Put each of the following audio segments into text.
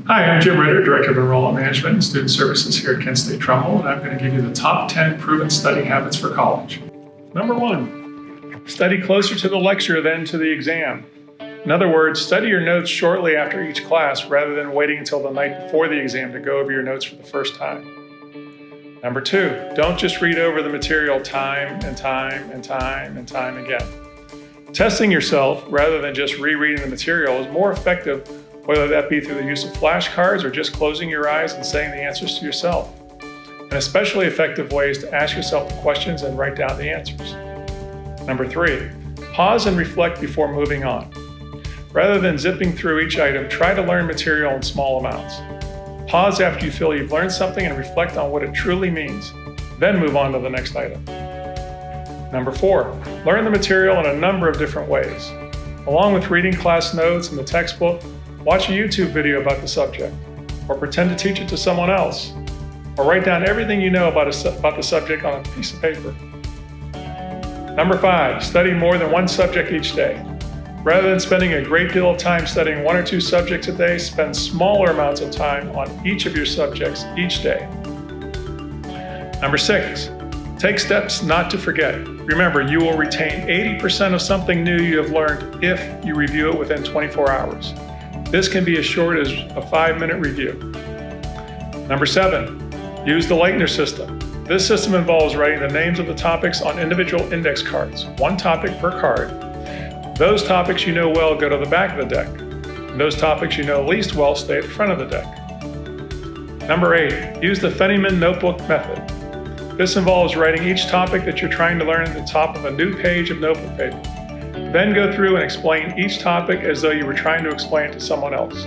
Hi, I'm Jim Ritter, Director of Enrollment Management and Student Services here at Kent State Trumbull, and I'm going to give you the top 10 proven study habits for college. Number 1, study closer to the lecture than to the exam. In other words, study your notes shortly after each class rather than waiting until the night before the exam to go over your notes for the first time. Number 2, don't just read over the material time and time again. Testing yourself rather than just rereading the material is more effective, whether that be through the use of flashcards or just closing your eyes and saying the answers to yourself. An especially effective way is to ask yourself the questions and write down the answers. Number 3, pause and reflect before moving on. Rather than zipping through each item, try to learn material in small amounts. Pause after you feel you've learned something and reflect on what it truly means. Then move on to the next item. Number 4, learn the material in a number of different ways. Along with reading class notes and the textbook, watch a YouTube video about the subject, or pretend to teach it to someone else, or write down everything you know about the subject on a piece of paper. Number 5, study more than one subject each day. Rather than spending a great deal of time studying 1 or 2 subjects a day, spend smaller amounts of time on each of your subjects each day. Number 6, take steps not to forget. Remember, you will retain 80% of something new you have learned if you review it within 24 hours. This can be as short as a 5-minute review. Number 7, use the Lightener system. This system involves writing the names of the topics on individual index cards, 1 topic per card. Those topics you know well go to the back of the deck, and those topics you know least well stay at the front of the deck. Number 8, use the Funnyman notebook method. This involves writing each topic that you're trying to learn at the top of a new page of notebook paper. Then go through and explain each topic as though you were trying to explain it to someone else.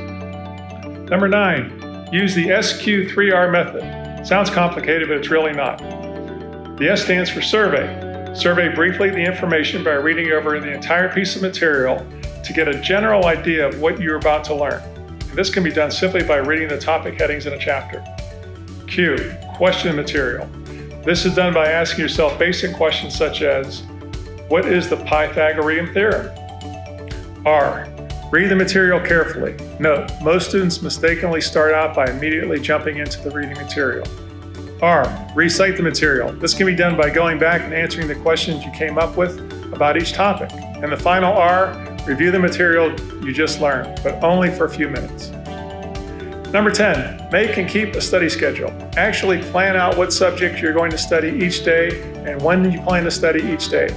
Number 9, use the SQ3R method. Sounds complicated, but it's really not. The S stands for survey. Survey briefly the information by reading over the entire piece of material to get a general idea of what you're about to learn. And this can be done simply by reading the topic headings in a chapter. Q, question material. This is done by asking yourself basic questions such as, what is the Pythagorean theorem? R, read the material carefully. Note, most students mistakenly start out by immediately jumping into the reading material. R, recite the material. This can be done by going back and answering the questions you came up with about each topic. And the final R, review the material you just learned, but only for a few minutes. Number 10, make and keep a study schedule. Actually plan out what subject you're going to study each day and when you plan to study each day.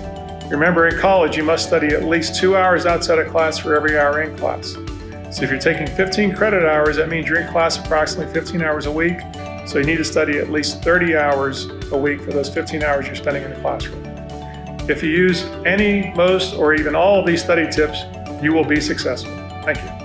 Remember, in college, you must study at least 2 hours outside of class for every hour in class. So if you're taking 15 credit hours, that means you're in class approximately 15 hours a week. So you need to study at least 30 hours a week for those 15 hours you're spending in the classroom. If you use any, most, or even all of these study tips, you will be successful. Thank you.